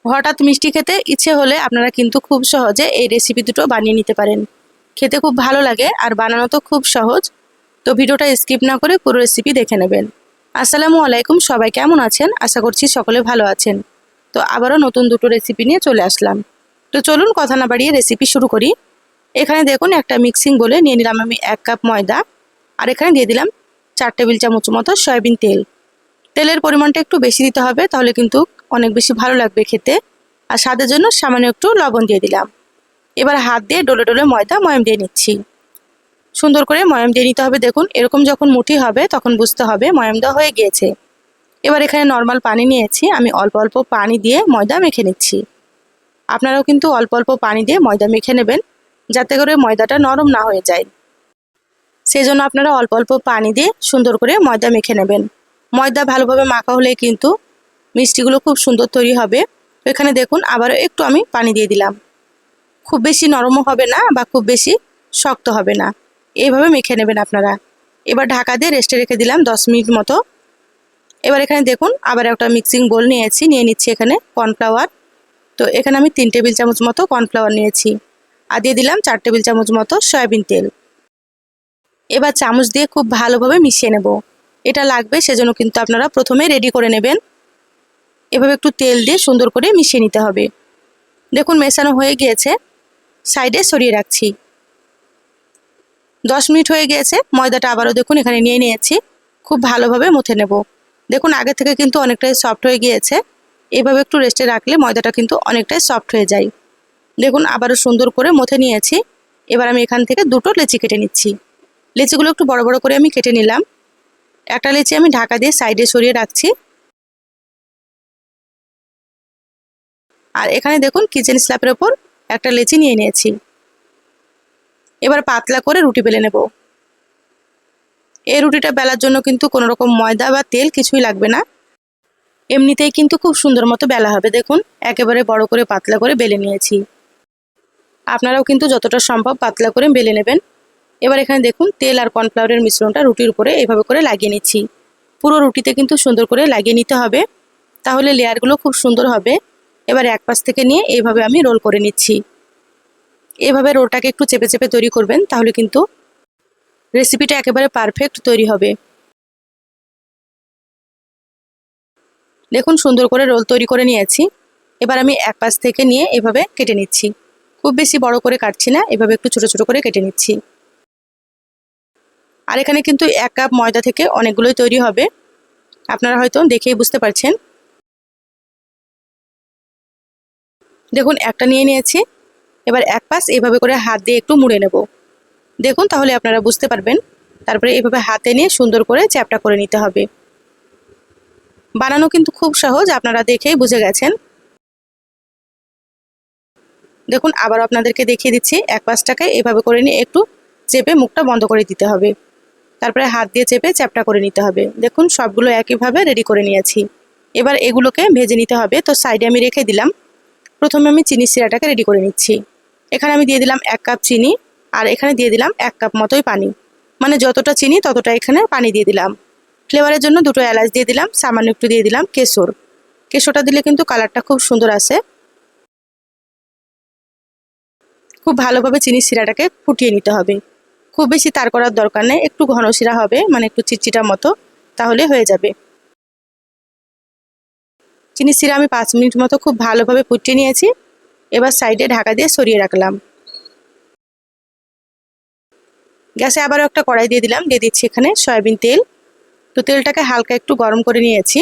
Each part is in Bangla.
হঠাৎ মিষ্টি খেতে ইচ্ছে হলে আপনারা কিন্তু খুব সহজে এই রেসিপি দুটো বানিয়ে নিতে পারেন। খেতে খুব ভালো লাগে আর বানানো তো খুব সহজ। তো ভিডিওটা স্কিপ না করে পুরো রেসিপি দেখে নেবেন। আসসালামু আলাইকুম, সবাই কেমন আছেন? আশা করছি সকলে ভালো আছেন। তো আবারও নতুন দুটো রেসিপি নিয়ে চলে আসলাম। তো চলুন কথা না বাড়িয়ে রেসিপি শুরু করি। এখানে দেখুন একটা মিক্সিং বলে নিয়ে নিলাম আমি 1 কাপ ময়দা, আর এখানে দিয়ে দিলাম 4 টেবিল চামচ মতো সয়াবিন তেল। তেলের পরিমাণটা একটু বেশি দিতে হবে, তাহলে কিন্তু অনেক বেশি ভালো লাগবে খেতে। আর স্বাদের জন্য সামান্য একটু লবণ দিয়ে দিলাম। এবার হাত দিয়ে ডলে ডলে ময়দা ময়াম দিয়ে নিচ্ছি। সুন্দর করে ময়াম দিয়ে নিতে হবে। দেখুন এরকম যখন মুঠি হবে তখন বুঝতে হবে ময়াম দেওয়া হয়ে গিয়েছে। এবার এখানে নর্মাল পানি নিয়েছি, আমি অল্প অল্প পানি দিয়ে ময়দা মেখে নিচ্ছি। আপনারাও কিন্তু অল্প অল্প পানি দিয়ে ময়দা মেখে নেবেন, যাতে করে ময়দাটা নরম না হয়ে যায়। সেই জন্য আপনারা অল্প অল্প পানি দিয়ে সুন্দর করে ময়দা মেখে নেবেন। ময়দা ভালোভাবে মাখা হলে কিন্তু মিষ্টিগুলো খুব সুন্দর তৈরি হবে। তো এখানে দেখুন আবারও একটু আমি পানি দিয়ে দিলাম। খুব বেশি নরমও হবে না বা খুব বেশি শক্ত হবে না, এইভাবে মেখে নেবেন আপনারা। এবার ঢাকা দিয়ে রেস্টে রেখে দিলাম 10 মিনিট মতো। এবার এখানে দেখুন আবার একটা মিক্সিং বোল নিয়ে নিচ্ছি এখানে কর্নফ্লাওয়ার। তো এখানে আমি 3 টেবিল চামচ মতো কর্নফ্লাওয়ার নিয়েছি, আর দিয়ে দিলাম 4 টেবিল চামচ মতো সয়াবিন তেল। এবার চামচ দিয়ে খুব ভালোভাবে মিশিয়ে নেব। এটা লাগবে, সেজন্য কিন্তু আপনারা প্রথমে রেডি করে নেবেন। এভাবে একটু তেল দিয়ে সুন্দর করে মিশিয়ে নিতে হবে। দেখুন মেশানো হয়ে গিয়েছে, সাইডে সরিয়ে রাখছি। 10 মিনিট হয়ে গিয়েছে। ময়দাটা আবারও দেখুন এখানে নিয়ে নিয়েছি, খুব ভালোভাবে মুথে নেব। দেখুন আগে থেকে কিন্তু অনেকটাই সফট হয়ে গিয়েছে। এভাবে একটু রেস্টে রাখলে ময়দাটা কিন্তু অনেকটাই সফট হয়ে যায়। দেখুন আবারও সুন্দর করে মুথে নিয়েছি। এবার আমি এখান থেকে দুটো লেচি কেটে নিচ্ছি। লেচিগুলো একটু বড় বড় করে আমি কেটে নিলাম। একটা লেচি আমি ঢাকা দিয়ে সাইডে সরিয়ে রাখছি। আর এখানে দেখুন কিচেন স্ল্যাপের ওপর একটা লেচি নিয়ে নিয়েছি। এবার পাতলা করে রুটি বেলে নেব। এই রুটিটা বেলার জন্য কিন্তু কোনো রকম ময়দা বা তেল কিছুই লাগবে না, এমনিতেই কিন্তু খুব সুন্দর মতো বেলা হবে। দেখুন একেবারে বড় করে পাতলা করে বেলে নিয়েছি। আপনারাও কিন্তু যতটা সম্ভব পাতলা করে বেলে নেবেন। এবার এখানে দেখুন তেল আর কর্নফ্লাওয়ারের মিশ্রণটা রুটির উপরে এইভাবে করে লাগিয়ে নিচ্ছি। পুরো রুটিতে কিন্তু সুন্দর করে লাগিয়ে নিতে হবে, তাহলে লেয়ারগুলো খুব সুন্দর হবে। এবার এক পাশ থেকে নিয়ে এইভাবে আমি রোল করে নিচ্ছি। এভাবে রোলটাকে একটু চেপে চেপে তৈরি করবেন, তাহলে কিন্তু রেসিপিটা একেবারে পারফেক্ট তৈরি হবে। দেখুন সুন্দর করে রোল তৈরি করে নিয়েছি। এবার আমি এক পাশ থেকে নিয়ে এভাবে কেটে নিচ্ছি। খুব বেশি বড় করে কাটছি না, এভাবে একটু ছোট ছোট করে কেটে নিচ্ছি। আর এখানে কিন্তু 1 কাপ ময়দা থেকে অনেকগুলোই তৈরি হবে, আপনারা হয়তো দেখেই বুঝতে পারছেন। দেখুন একটা নিয়ে নিয়েছি। এবার এক পাশ এইভাবে করে হাত দিয়ে একটু মুড়ে নেব। দেখুন তাহলে আপনারা বুঝতে পারবেন। তারপরে এইভাবে হাতে নিয়ে সুন্দর করে চ্যাপটা করে নিতে হবে। বানানো কিন্তু খুব সহজ, আপনারা দেখেই বুঝে গেছেন। দেখুন আবার আপনাদেরকে দেখিয়ে দিচ্ছি। এক পাশটাকে এইভাবে করে নিয়ে একটু চেপে মুখটা বন্ধ করে দিতে হবে। তারপরে হাত দিয়ে চেপে চ্যাপটা করে নিতে হবে। দেখুন সবগুলো একইভাবে রেডি করে নিয়েছি। এবার এগুলোকে ভেজে নিতে হবে। তো সাইডে আমি রেখে দিলাম। প্রথমে আমি চিনি সিরাটাকে রেডি করে নিচ্ছি। এখানে আমি দিয়ে দিলাম 1 কাপ চিনি, আর এখানে দিয়ে দিলাম 1 কাপ মতোই পানি। মানে যতটা চিনি ততটা এখানে পানি দিয়ে দিলাম। ফ্লেভারের জন্য দুটো এলাচ দিয়ে দিলাম, সামান্য একটু দিয়ে দিলাম কেশর। কেশরটা দিলে কিন্তু কালারটা খুব সুন্দর আসে। খুব ভালোভাবে চিনি শিরাটাকে ফুটিয়ে নিতে হবে। খুব বেশি তার করার দরকার নেই, একটু ঘন শিরা হবে, মানে একটু চিটচিটা মতো, তাহলে হয়ে যাবে। চিনি শিরা আমি 5 মিনিট মতো খুব ভালোভাবে ফুটিয়ে নিয়েছি। এবার সাইডে ঢাকা দিয়ে সরিয়ে রাখলাম। গ্যাসে আবারও একটা কড়াই দিয়ে দিলাম, দিয়ে দিচ্ছি এখানে সয়াবিন তেল। তো তেলটাকে হালকা একটু গরম করে নিয়েছি।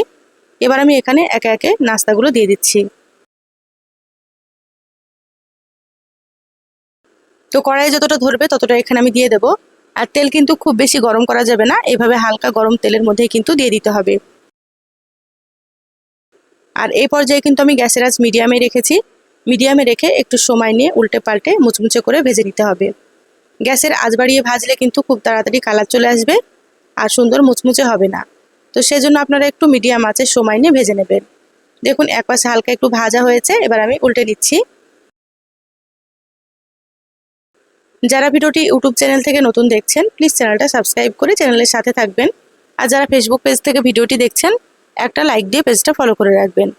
এবার আমি এখানে একে একে নাস্তাগুলো দিয়ে দিচ্ছি। তো কড়াইয়ে যতটা ধরবে ততটা এখানে আমি দিয়ে দেবো। আর তেল কিন্তু খুব বেশি গরম করা যাবে না, এইভাবে হালকা গরম তেলের মধ্যেই কিন্তু দিয়ে দিতে হবে। আর এই পর্যায়ে কিন্তু আমি গ্যাসের আঁচ মিডিয়ামে রেখেছি। মিডিয়ামে রেখে একটু সময় নিয়ে উল্টে পাল্টে মুচমুচে করে ভেজে নিতে হবে। গ্যাসের আঁচ বাড়িয়ে ভাজলে কিন্তু খুব তাড়াতাড়ি কালার চলে আসবে আর সুন্দর মুচমুচে হবে না। তো সেজন্য আপনারা একটু মিডিয়াম আঁচে সময় নিয়ে ভেজে নেবেন। দেখুন এক পাশে হালকা একটু ভাজা হয়েছে, এবার আমি উল্টে দিচ্ছি। যারা ভিডিওটি ইউটিউব চ্যানেল থেকে নতুন দেখছেন, প্লিজ চ্যানেলটা সাবস্ক্রাইব করে চ্যানেলের সাথে থাকবেন। আর যারা ফেসবুক পেজ থেকে ভিডিওটি দেখছেন, একটা লাইক দিয়ে পেজটা ফলো করে রাখবেন।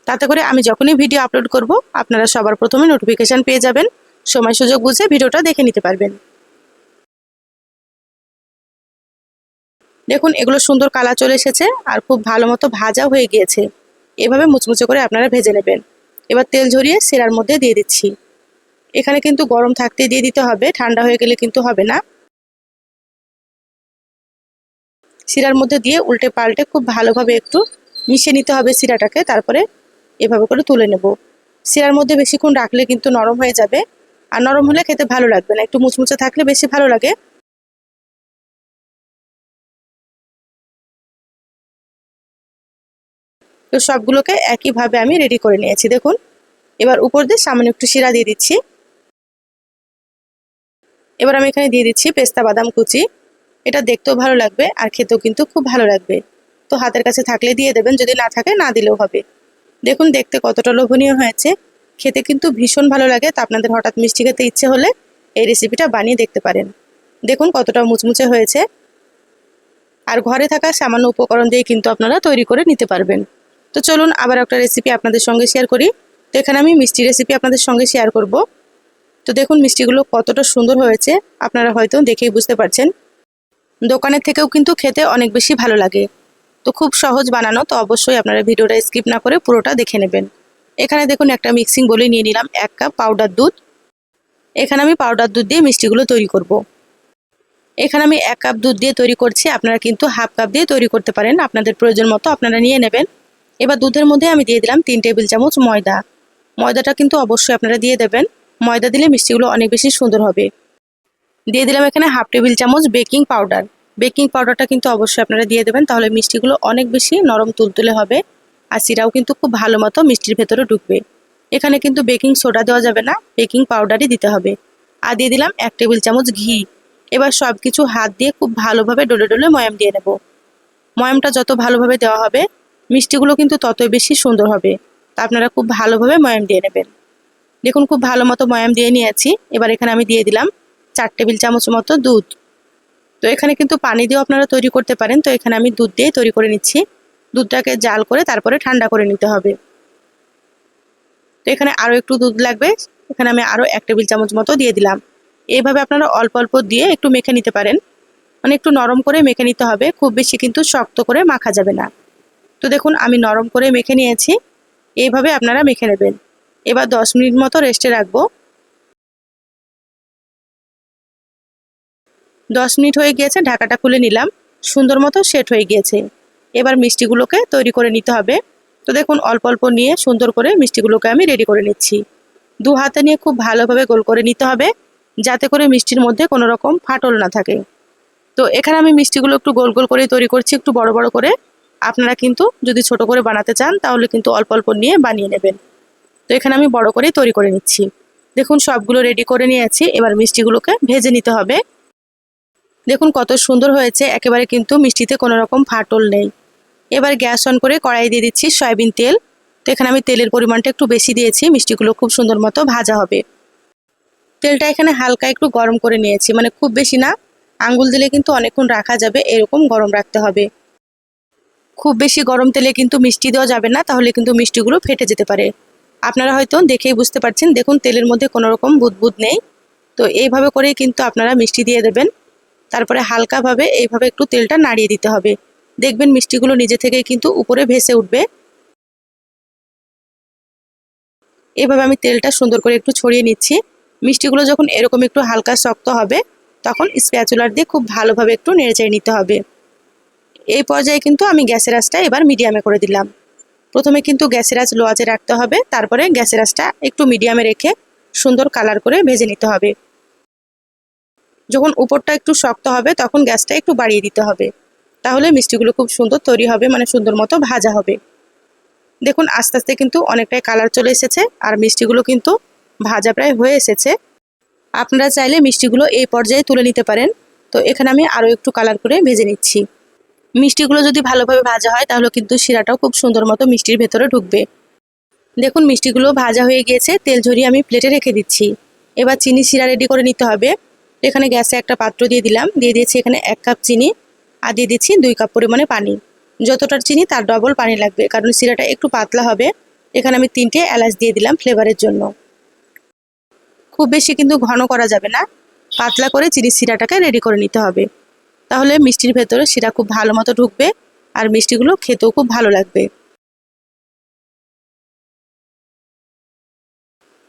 তাতে করে আমি যখনই ভিডিও আপলোড করব আপনারা সবার প্রথমে নোটিফিকেশান পেয়ে যাবেন, সময় সুযোগ বুঝে ভিডিওটা দেখে নিতে পারবেন। দেখুন এগুলো সুন্দর কালার চলে এসেছে আর খুব ভালো মতো ভাজা হয়ে গিয়েছে। এভাবে মুচমুচে করে আপনারা ভেজে নেবেন। এবার তেল ঝরিয়ে শিরার মধ্যে দিয়ে দিচ্ছি। এখানে কিন্তু গরম থাকতে দিয়ে দিতে হবে, ঠান্ডা হয়ে গেলে কিন্তু হবে না। শিরার মধ্যে দিয়ে উল্টে পাল্টে খুব ভালোভাবে একটু মিশিয়ে নিতে হবে শিরাটাকে, তারপরে এভাবে করে তুলে নেব। শিরার মধ্যে বেশিক্ষণ রাখলে কিন্তু নরম হয়ে যাবে, আর নরম হলে খেতে ভালো লাগবে না, একটু মুচমুচে থাকলে বেশি ভালো লাগে। তো সবগুলোকে একইভাবে আমি রেডি করে নিয়েছি। দেখুন এবার উপর দিয়ে সামান্য একটু শিরা দিয়ে দিচ্ছি। এবার আমি এখানে দিয়ে দিচ্ছি পেস্তা বাদাম কুচি। এটা দেখতেও ভালো লাগবে আর খেতেও কিন্তু খুব ভালো লাগবে। তো হাতের কাছে থাকলে দিয়ে দেবেন, যদি না থাকে না দিলেও হবে। দেখুন দেখতে কতটা লোভনীয় হয়েছে, খেতে কিন্তু ভীষণ ভালো লাগে। তো আপনাদের হঠাৎ মিষ্টি খেতে ইচ্ছে হলে এই রেসিপিটা বানিয়ে দেখতে পারেন। দেখুন কতটা মুচমুচে হয়েছে, আর ঘরে থাকা সামান্য উপকরণ দিয়ে কিন্তু আপনারা তৈরি করে নিতে পারবেন। তো চলুন আবার একটা রেসিপি আপনাদের সঙ্গে শেয়ার করি। তো এখানে আমি মিষ্টি রেসিপি আপনাদের সঙ্গে শেয়ার করব। তো দেখুন মিষ্টিগুলো কতটা সুন্দর হয়েছে, আপনারা হয়তো দেখেই বুঝতে পারছেন। দোকানের থেকেও কিন্তু খেতে অনেক বেশি ভালো লাগে। তো খুব সহজ বানানো, তো অবশ্যই আপনারা ভিডিওটা স্কিপ না করে পুরোটা দেখে নেবেন। এখানে দেখুন একটা মিক্সিং বলে নিয়ে নিলাম 1 কাপ পাউডার দুধ। এখানে আমি পাউডার দুধ দিয়ে মিষ্টিগুলো তৈরি করব। এখানে আমি 1 কাপ দুধ দিয়ে তৈরি করছি, আপনারা কিন্তু হাফ কাপ দিয়ে তৈরি করতে পারেন, আপনাদের প্রয়োজন মতো আপনারা নিয়ে নেবেন। এবার দুধের মধ্যে আমি দিয়ে দিলাম 3 টেবিল চামচ ময়দা। ময়দাটা কিন্তু অবশ্যই আপনারা দিয়ে দেবেন, ময়দা দিলে মিষ্টিগুলো অনেক বেশি সুন্দর হবে। দিয়ে দিলাম এখানে হাফ টেবিল চামচ বেকিং পাউডার। বেকিং পাউডারটা কিন্তু অবশ্যই আপনারা দিয়ে দেবেন, তাহলে মিষ্টিগুলো অনেক বেশি নরম তুলতুলে হবে, আর শিরাও কিন্তু খুব ভালো মতো মিষ্টির ভেতরে ঢুকবে। এখানে কিন্তু বেকিং সোডা দেওয়া যাবে না, বেকিং পাউডারই দিতে হবে। আর দিয়ে দিলাম 1 টেবিল চামচ ঘি। এবার সব কিছু হাত দিয়ে খুব ভালোভাবে ডলে ডলে ময়াম দিয়ে নেব। ময়ামটা যত ভালোভাবে দেওয়া হবে মিষ্টিগুলো কিন্তু ততই বেশি সুন্দর হবে। তা আপনারা খুব ভালোভাবে ময়াম দিয়ে নেবেন। দেখুন খুব ভালো মতো ময়াম দিয়ে নিয়েছি। এবার এখানে আমি দিয়ে দিলাম 4 টেবিল চামচ মতো দুধ। তো এখানে কিন্তু পানি দিয়েও আপনারা তৈরি করতে পারেন, তো এখানে আমি দুধ দিয়ে তৈরি করে নিচ্ছি। দুধটাকে জাল করে তারপরে ঠান্ডা করে নিতে হবে। তো এখানে আরও একটু দুধ লাগবে, এখানে আমি আরও 1 টেবিল চামচ মতো দিয়ে দিলাম। এইভাবে আপনারা অল্প অল্প দিয়ে একটু মেখে নিতে পারেন, মানে একটু নরম করে মেখে নিতে হবে, খুব বেশি কিন্তু শক্ত করে মাখা যাবে না। তো দেখুন আমি নরম করে মেখে নিয়েছি, এইভাবে আপনারা মেখে নেবেন। এবার 10 মিনিট মতো রেস্টে রাখবো। 10 মিনিট হয়ে গিয়েছে, ঢাকাটা খুলে নিলাম। সুন্দর মতো সেট হয়ে গিয়েছে। এবার মিষ্টিগুলোকে তৈরি করে নিতে হবে। তো দেখুন অল্প অল্প নিয়ে সুন্দর করে মিষ্টিগুলোকে আমি রেডি করে নিচ্ছি। দু হাতে নিয়ে খুব ভালোভাবে গোল করে নিতে হবে, যাতে করে মিষ্টির মধ্যে কোনো রকম ফাটল না থাকে। তো এখানে আমি মিষ্টিগুলো একটু গোল গোল করে তৈরি করছি, একটু বড় বড় করে। আপনারা কিন্তু যদি ছোট করে বানাতে চান তাহলে কিন্তু অল্প অল্প নিয়ে বানিয়ে নেবেন। তো এখানে আমি বড় করেই তৈরি করে নিচ্ছি। দেখুন সবগুলো রেডি করে নিয়েছি, এবার মিষ্টিগুলোকে ভেজে নিতে হবে। দেখুন কত সুন্দর হয়েছে, একেবারে কিন্তু মিষ্টিতে কোনো রকম ফাটল নেই। এবার গ্যাস অন করে কড়াই দিয়ে দিচ্ছি সয়াবিন তেল। তো এখানে আমি তেলের পরিমাণটা একটু বেশি দিয়েছি, মিষ্টিগুলো খুব সুন্দর মতো ভাজা হবে। তেলটা এখানে হালকা একটু গরম করে নিয়েছি, মানে খুব বেশি না, আঙ্গুল দিলে কিন্তু অনেকক্ষণ রাখা যাবে এরকম গরম রাখতে হবে। খুব বেশি গরম তেলে কিন্তু মিষ্টি দেওয়া যাবে না, তাহলে কিন্তু মিষ্টিগুলো ফেটে যেতে পারে। আপনারা হয়তো দেখেই বুঝতে পারছেন, দেখুন তেলের মধ্যে কোনো রকম বুদবুদ নেই। তো এইভাবে করেই কিন্তু আপনারা মিষ্টি দিয়ে দেবেন। তারপরে হালকাভাবে এইভাবে একটু তেলটা নাড়িয়ে দিতে হবে, দেখবেন মিষ্টিগুলো নিজে থেকেই কিন্তু উপরে ভেসে উঠবে। এভাবে আমি তেলটা সুন্দর করে একটু ছড়িয়ে নিচ্ছি। মিষ্টিগুলো যখন এরকম একটু হালকা শক্ত হবে তখন স্প্যাচুলার দিয়ে খুব ভালোভাবে একটু নেড়েচেড়ে নিতে হবে। এই পর্যায়ে কিন্তু আমি গ্যাসের আঁচটা এবার মিডিয়ামে করে দিলাম। প্রথমে কিন্তু গ্যাসের আঁচ লো আঁচে রাখতে হবে, তারপরে গ্যাসের আঁচটা একটু মিডিয়ামে রেখে সুন্দর কালার করে ভেজে নিতে হবে। যখন উপরটা একটু শক্ত হবে তখন গ্যাসটা একটু বাড়িয়ে দিতে হবে, তাহলে মিষ্টিগুলো খুব সুন্দর তৈরি হবে, মানে সুন্দর মতো ভাজা হবে। দেখুন আস্তে আস্তে কিন্তু অনেকটাই কালার চলে এসেছে, আর মিষ্টিগুলো কিন্তু ভাজা প্রায় হয়ে এসেছে। আপনারা চাইলে মিষ্টিগুলো এই পর্যায়ে তুলে নিতে পারেন। তো এখানে আমি আরও একটু কালার করে ভেজে নিচ্ছি। মিষ্টিগুলো যদি ভালোভাবে ভাজা হয় তাহলে কিন্তু শিরাটাও খুব সুন্দর মতো মিষ্টির ভেতরে ঢুকবে। দেখুন মিষ্টিগুলো ভাজা হয়ে গিয়েছে, তেল ঝরিয়ে আমি প্লেটে রেখে দিচ্ছি। এবার চিনি শিরা রেডি করে নিতে হবে। এখানে গ্যাসে একটা পাত্র দিয়ে দিলাম, দিয়ে দিয়েছি এখানে 1 কাপ চিনি, আর দিয়ে দিচ্ছি 2 কাপ পরিমাণে পানি। যতটার চিনি তার ডবল পানি লাগবে, কারণ শিরাটা একটু পাতলা হবে। এখানে আমি 3টে এলাচ দিয়ে দিলাম ফ্লেভারের জন্য। খুব বেশি কিন্তু ঘন করা যাবে না, পাতলা করে চিনির শিরাটাকে রেডি করে নিতে হবে। তাহলে মিষ্টির ভেতরে শিরা খুব ভালো মতো ঢুকবে আর মিষ্টিগুলো খেতেও খুব ভালো লাগবে।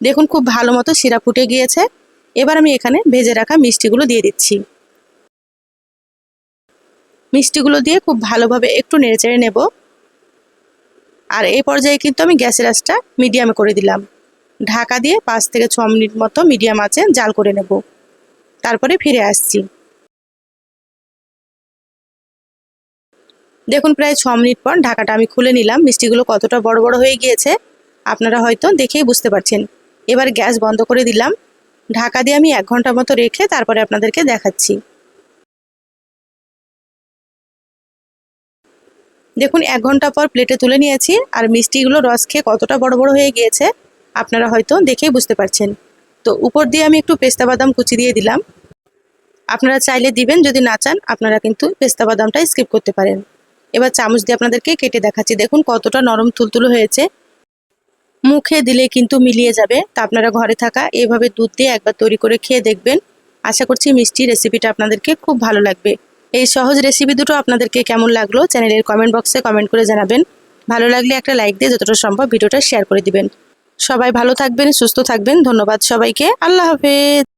দেখুন খুব ভালো মতো শিরা ফুটে গিয়েছে। এবার আমি এখানে ভেজে রাখা মিষ্টিগুলো দিয়ে দিচ্ছি। মিষ্টিগুলো দিয়ে খুব ভালোভাবে একটু নেড়েচেড়ে নেব। আর এই পর্যায়ে কিন্তু আমি গ্যাসের আঁচটা মিডিয়ামে করে দিলাম। ঢাকা দিয়ে 5 থেকে 6 মিনিট মতো মিডিয়াম আঁচে জাল করে নেব। তারপরে ফিরে আসছি। দেখুন প্রায় 6 মিনিট পর ঢাকাটা আমি খুলে নিলাম। মিষ্টিগুলো কতটা বড় বড় হয়ে গিয়েছে আপনারা হয়তো দেখেই বুঝতে পারছেন। এবার গ্যাস বন্ধ করে দিলাম। ঢাকা দিয়ে আমি 1 ঘন্টা মতো রেখে তারপরে আপনাদেরকে দেখাচ্ছি। দেখুন 1 ঘন্টা পর প্লেটে তুলে নিয়েছি আর মিষ্টিগুলো রস খেয়ে কতটা বড় বড় হয়ে গিয়েছে আপনারা হয়তো দেখেই বুঝতে পারছেন। তো উপর দিয়ে আমি একটু পেস্তা বাদাম কুচি দিয়ে দিলাম। আপনারা চাইলে দিবেন, যদি না চান আপনারা কিন্তু পেস্তা বাদামটা স্কিপ করতে পারেন। এবার চামচ দিয়ে আপনাদেরকে কেটে দেখাচ্ছি। দেখুন কতটা নরম তুলতুলো হয়েছে, মুখে দিলে কিন্তু মিলিয়ে যাবে। তা আপনারা ঘরে থাকা এইভাবে দুধ দিয়ে একবার তৈরি করে খেয়ে দেখবেন। আশা করছি মিষ্টি রেসিপিটা আপনাদেরকে খুব ভালো লাগবে। এই সহজ রেসিপি দুটো আপনাদেরকে কেমন লাগলো চ্যানেলের কমেন্ট বক্সে কমেন্ট করে জানাবেন। ভালো লাগলে একটা লাইক দিয়ে যতটা সম্ভব ভিডিওটা শেয়ার করে দিবেন। সবাই ভালো থাকবেন, সুস্থ থাকবেন। ধন্যবাদ সবাইকে। আল্লাহ হাফেজ।